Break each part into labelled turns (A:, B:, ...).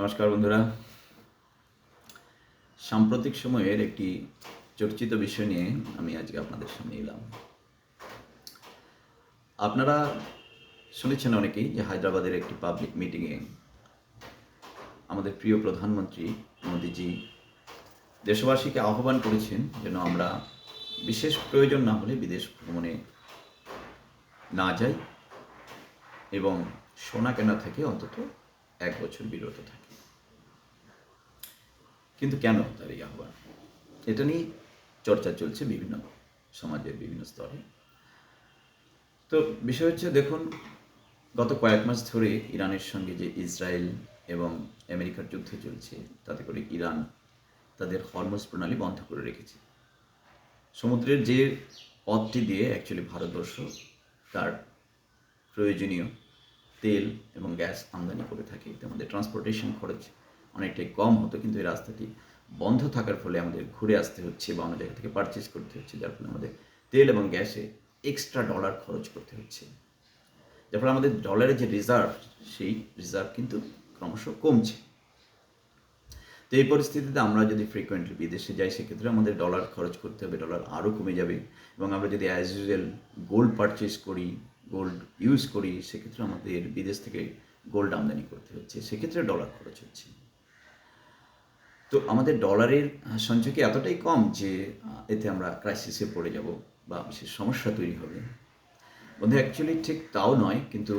A: নমস্কার বন্ধুরা। সাম্প্রতিক সময়ের একটি চর্চিত বিষয় নিয়ে আমি আজকে আপনাদের সামনে এলাম। আপনারা শুনেছেন অনেকেই যে হায়দ্রাবাদের একটি পাবলিক মিটিংয়ে আমাদের প্রিয় প্রধানমন্ত্রী মোদিজি দেশবাসীকে আহ্বান করেছেন যেন আমরা বিশেষ প্রয়োজন না হলে বিদেশ ভ্রমণে না যাই এবং সোনা কেনা থেকে অন্তত 1 বছর বিরত থাকি। কিন্তু কেন তার এই আহ্বান? এটা নিয়ে চর্চা চলছে বিভিন্ন সমাজের বিভিন্ন স্তরে। তো বিষয় হচ্ছে, দেখুন, গত কয়েক মাস ধরে ইরানের সঙ্গে যে ইসরায়েল এবং আমেরিকার যুদ্ধ চলছে, তাতে করে ইরান তাদের হরমুজ প্রণালী বন্ধ করে রেখেছে। সমুদ্রের যে পথটি দিয়ে অ্যাকচুয়ালি ভারতবর্ষ তার প্রয়োজনীয় তেল এবং গ্যাস আমদানি করে থাকে, এতে আমাদের ট্রান্সপোর্টেশন খরচ অনেকটাই কম হতো, কিন্তু এই রাস্তাটি বন্ধ থাকার ফলে আমাদের ঘুরে আসতে হচ্ছে বা অন্য জায়গা থেকে পারচেস করতে হচ্ছে, যার ফলে আমাদের তেল এবং গ্যাসে এক্সট্রা ডলার খরচ করতে হচ্ছে, যার ফলে আমাদের ডলারের যে রিজার্ভ, সেই রিজার্ভ কিন্তু ক্রমশ কমছে। তো এই পরিস্থিতিতে আমরা যদি ফ্রিকোয়েন্টলি বিদেশে যাই, সেক্ষেত্রে আমাদের ডলার খরচ করতে হবে, ডলার আরও কমে যাবে। এবং আমরা যদি অ্যাজ ইউজুয়াল গোল্ড পারচেস করি, গোল্ড ইউজ করি, সেক্ষেত্রে আমাদের বিদেশ থেকে গোল্ড আমদানি করতে হচ্ছে, সেক্ষেত্রে ডলার খরচ হচ্ছে। তো আমাদের ডলারের সঞ্চয় কি এতটাই কম যে এতে আমরা ক্রাইসিসে পড়ে যাব বা বিশেষ সমস্যা তৈরি হবে? বন্ধু, অ্যাকচুয়ালি ঠিক তাও নয়, কিন্তু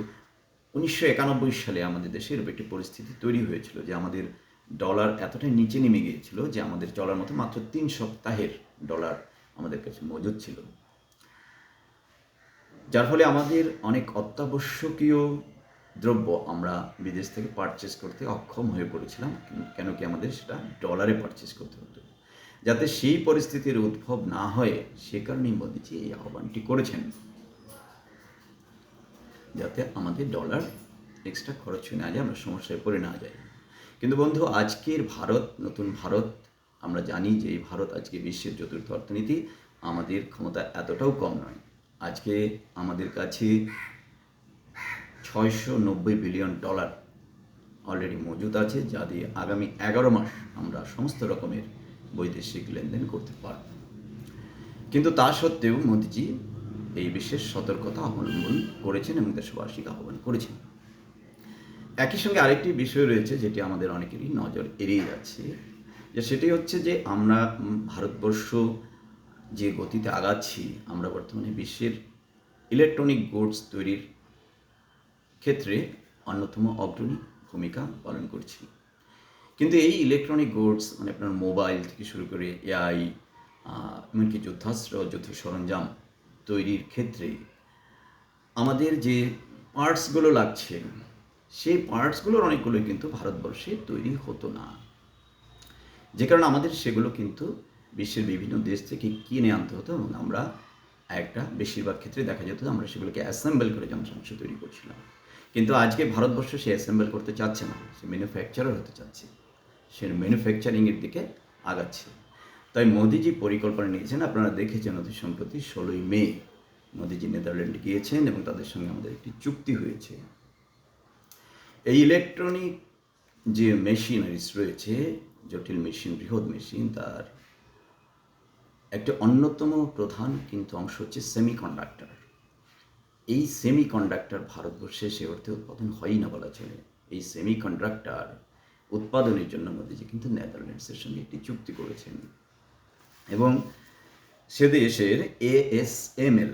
A: 1991 সালে আমাদের দেশে এরকম একটি পরিস্থিতি তৈরি হয়েছিল যে আমাদের ডলার এতটাই নিচে নেমে গিয়েছিল যে আমাদের চলার মতো মাত্র 3 সপ্তাহের ডলার আমাদের কাছে মজুদ ছিল, যার ফলে আমাদের অনেক অত্যাবশ্যকীয় দ্রব্য আমরা বিদেশ থেকে পারচেস করতে অক্ষম হয়ে পড়েছিলাম। কেন কি আমাদের সেটা ডলারে পারচেস করতে হতো। যাতে সেই পরিস্থিতির উদ্ভব না হয়, সে কারণেই মোদিজি এই আহ্বানটি করেছেন, যাতে আমাদের ডলার এক্সট্রা খরচ হয়ে না যায়, আমরা সমস্যায় পড়ে না যাই। কিন্তু বন্ধু, আজকের ভারত, নতুন ভারত, আমরা জানি যে এই ভারত আজকে বিশ্বের চতুর্থ অর্থনীতি। আমাদের ক্ষমতা এতটাও কম নয়। আজকে আমাদের কাছে 690 বিলিয়ন ডলার অলরেডি মজুদ আছে, যা দিয়ে আগামী 11 মাস আমরা সমস্ত রকমের বৈদেশিক লেনদেন করতে পারব। কিন্তু তা সত্ত্বেও মোদিজি এই বিশেষ সতর্কতা অবলম্বন করেছেন এবং দেশবাসীকে আহ্বান করেছেন। একই সঙ্গে আরেকটি বিষয় রয়েছে যেটি আমাদের অনেকেরই নজর এড়িয়ে যাচ্ছে, যে সেটি হচ্ছে যে আমরা ভারতবর্ষ যে গতিতে আগাচ্ছি, আমরা বর্তমানে বিশ্বের ইলেকট্রনিক গুডস তৈরির ক্ষেত্রে অন্যতম অগ্রণী ভূমিকা পালন করছি। কিন্তু এই ইলেকট্রনিক গুডস, মানে আপনার মোবাইল থেকে শুরু করে এআই, এমনকি যুদ্ধাস্ত্র, যুদ্ধ সরঞ্জাম তৈরির ক্ষেত্রে আমাদের যে পার্টসগুলো লাগছে, সেই পার্টসগুলোর অনেকগুলোই কিন্তু ভারতবর্ষে তৈরি হতো না, যে কারণে আমাদের সেগুলো কিন্তু বিশ্বের বিভিন্ন দেশ থেকে কিনে আনতে হতো এবং আমরা বেশিরভাগ ক্ষেত্রে দেখা যেত আমরা সেগুলোকে অ্যাসেম্বল করে যন্ত্রাংশ তৈরি করছিলাম। কিন্তু আজকে ভারতবর্ষ সে অ্যাসেম্বল করতে চাচ্ছে না, সে ম্যানুফ্যাকচারার হতে চাচ্ছে, সে ম্যানুফ্যাকচারিংয়ের দিকে আগাচ্ছে। তাই মোদিজি পরিকল্পনা নিয়েছেন। আপনারা দেখেছেন অতি সম্প্রতি 16ই মে মোদিজি নেদারল্যান্ডে গিয়েছেন এবং তাদের সঙ্গে আমাদের একটি চুক্তি হয়েছে। এই ইলেকট্রনিক যে মেশিনারিজ রয়েছে, জটিল মেশিন, বৃহৎ মেশিন, তার একটা অন্যতম প্রধান কিন্তু অংশ হচ্ছে সেমিকন্ডাক্টর। এই সেমিকন্ডাক্টর ভারতবর্ষে সে অর্থে উৎপাদন হয়ই না বলা চলে। এই সেমিকন্ডাক্টর উৎপাদনের জন্য মোদিজি কিন্তু নেদারল্যান্ডসের সঙ্গে একটি চুক্তি করেছেন এবং সে দেশের ASML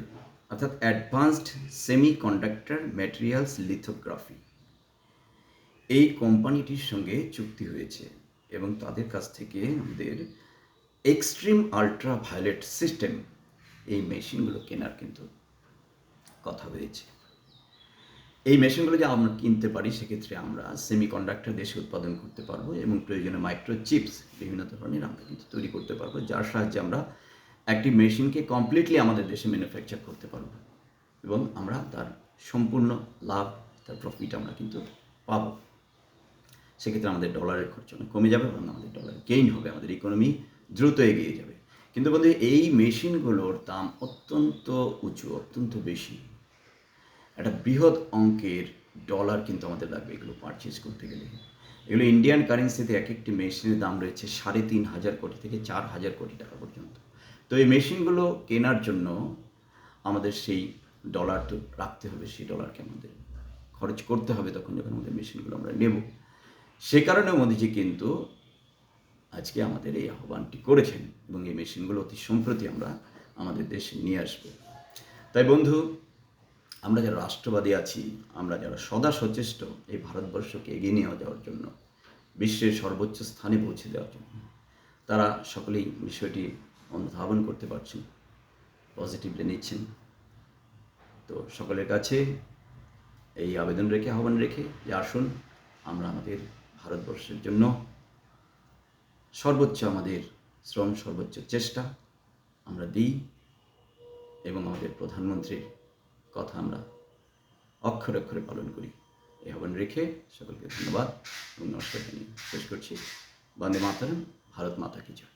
A: অর্থাৎ অ্যাডভান্সড সেমিকন্ডাক্টর ম্যাটেরিয়ালস লিথোগ্রাফি, এই কোম্পানিটির সঙ্গে চুক্তি হয়েছে এবং তাদের কাছ থেকে আমাদের এক্সট্রিম আলট্রা ভায়োলেট সিস্টেম, এই মেশিনগুলো কেনার কিন্তু কথা হয়েছে। এই মেশিনগুলো যে আমরা কিনতে পারি, সেক্ষেত্রে আমরা সেমিকন্ডাক্টর দেশে উৎপাদন করতে পারবো এবং প্রয়োজনীয় মাইক্রোচিপস বিভিন্ন ধরনের আমরা কিন্তু তৈরি করতে পারবো, যার সাহায্যে আমরা একটি মেশিনকে কমপ্লিটলি আমাদের দেশে ম্যানুফ্যাকচার করতে পারবো এবং আমরা তার সম্পূর্ণ লাভ, তার প্রফিট আমরা কিন্তু পাবো। সেক্ষেত্রে আমাদের ডলারের খরচ অনেক কমে যাবে এবং আমাদের ডলার গেইন হবে, আমাদের ইকোনমি দ্রুত এগিয়ে যাবে। কিন্তু বন্ধু, এই মেশিনগুলোর দাম অত্যন্ত উঁচু, অত্যন্ত বেশি। একটা বৃহৎ অঙ্কের ডলার কিন্তু আমাদের লাগবে এগুলো পারচেস করতে গেলে। এগুলো ইন্ডিয়ান কারেন্সিতে এক একটি মেশিনের দাম রয়েছে 3,500 কোটি থেকে 4,000 কোটি টাকা পর্যন্ত। তো এই মেশিনগুলো কেনার জন্য আমাদের সেই ডলার তো রাখতে হবে, সেই ডলারকে আমাদের খরচ করতে হবে তখন যখন আমাদের মেশিনগুলো আমরা নেব। সে কারণে মোদিজি কিন্তু আজকে আমাদের এই আহ্বানটি করেছেন এবং এই মেশিনগুলো অতি সম্প্রতি আমরা আমাদের দেশে নিয়ে আসব। তাই বন্ধু, আমরা যারা রাষ্ট্রবাদী আছি, আমরা যারা সদা সচেষ্ট এই ভারতবর্ষকে এগিয়ে নিয়ে যাওয়ার জন্য, বিশ্বের সর্বোচ্চ স্থানে পৌঁছে দেওয়ার জন্য, তারা সকলেই বিষয়টি অনুধাবন করতে পারছেন, পজিটিভলি নিচ্ছেন। তো সকলের কাছে এই আবেদন রেখে, আহ্বান রেখে যে আসুন আমরা আমাদের ভারতবর্ষের জন্য সর্বোচ্চ আমাদের শ্রম, সর্বোচ্চ চেষ্টা আমরা দিই এবং আমাদের প্রধানমন্ত্রীর কথা আমরা অক্ষরে অক্ষরে পালন করি। এই আহ্বান রেখে সকলকে ধন্যবাদ এবং নমস্কার জানিয়ে শেষ করছি। বন্দে মাতরম। ভারত মাতা কি জয়।